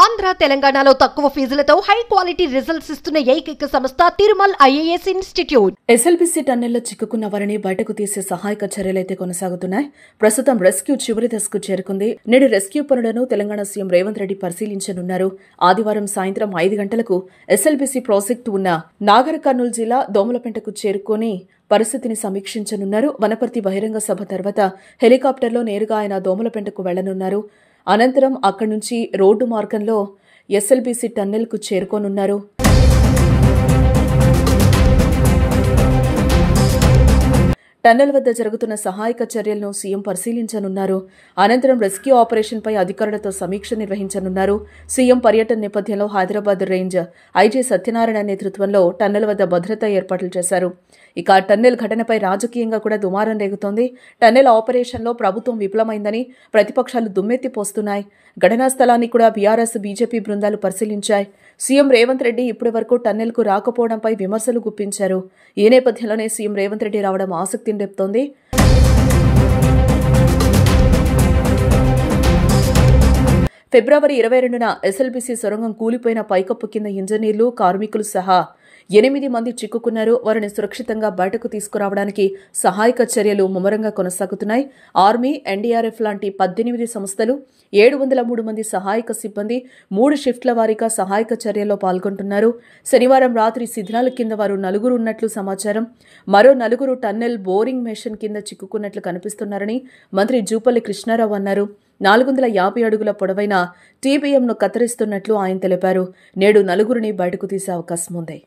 ఆంధ్ర తెలంగాణలో తక్కువ ఫీజులతో high quality results ఇస్తున్న ఏకైక సంస్థ తిరుమల్ ఐఏఎస్ ఇన్స్టిట్యూట్. ఎస్ఎల్బీసీ టన్నెల్లో చిక్కుకున్న వారిని బయటకు తీసే సహాయక చర్యలైతే కొనసాగుతున్నాయి. ప్రస్తుతం రెస్క్యూ చివరి దశకు చేరుకుంది. నేడు రెస్క్యూ పనులను తెలంగాణ సీఎం రేవంత్ రెడ్డి పరిశీలించనున్నారు. ఆదివారం సాయంత్రం 5 గంటలకు ఎస్ఎల్బీసీ ప్రాజెక్టు ఉన్న నాగర్ కర్నూలు జిల్లా దోమలపెంటకు చేరుకుని పరిస్థితిని సమీక్షించనున్నారు. వనపర్తి బహిరంగ సభ తర్వాత హెలికాప్టర్లో నేరుగా ఆయన దోమలపెంటకు వెళ్లనున్నారు. అనంతరం అక్కడి నుంచి రోడ్డు మార్గంలో ఎస్ఎల్బీసీ టన్నెల్కు చేరుకోనున్నారు. టన్నెల్ వద్ద జరుగుతున్న సహాయక చర్యలను సీఎం పరిశీలించనున్నారు. అనంతరం రెస్క్యూ ఆపరేషన్పై అధికారులతో సమీక్ష నిర్వహించనున్నారు. సీఎం పర్యటన నేపథ్యంలో హైదరాబాద్ రేంజ్ ఐజీ సత్యనారాయణ నేతృత్వంలో టన్నెల్ వద్ద భద్రతా ఏర్పాట్లు చేశారు. ఇక టన్నెల్ ఘటనపై రాజకీయంగా కూడా దుమారం రేగుతోంది. టన్నెల్ ఆపరేషన్లో ప్రభుత్వం విఫలమైందని ప్రతిపక్షాలు దుమ్మెత్తిపోస్తున్నాయి. ఘటనా స్థలాన్ని కూడా బీఆర్ఎస్ బీజేపీ బృందాలు పరిశీలించాయి. సీఎం రేవంత్ రెడ్డి ఇప్పటి వరకు టన్నెల్కు రాకపోవడంపై విమర్శలు గుప్పించారు. ఈ నేపథ్యంలోనే సీఎం రేవంత్ రెడ్డి రావడం ఆసక్తిని రేపుతోంది. ఫిబ్రవరి 22న ఎస్ఎల్బీసీ సొరంగం కూలిపోయిన పైకప్పు కింద ఇంజనీర్లు, కార్మికులు సహా 8 మంది చిక్కుకున్నారు. వారిని సురక్షితంగా బయటకు తీసుకురావడానికి సహాయక చర్యలు ముమ్మరంగా కొనసాగుతున్నాయి. ఆర్మీ, ఎన్డీఆర్ఎఫ్ లాంటి 18 సంస్థలు, 703 మంది సహాయక సిబ్బంది 3 షిఫ్ట్ల వారీగా సహాయక చర్యల్లో పాల్గొంటున్నారు. శనివారం రాత్రి శిథిలాల కింద వారు 4 ఉన్నట్లు సమాచారం. మరో 4 టన్నెల్ బోరింగ్ మెషిన్ కింద చిక్కుకున్నట్లు కనిపిస్తున్నారని మంత్రి జూపల్లి కృష్ణారావు అన్నారు. 450 అడుగుల పొడవైన టీబీఎంను కత్తిరిస్తున్నట్లు ఆయన తెలిపారు. నేడు 4 బయటకు తీసే అవకాశం ఉంది.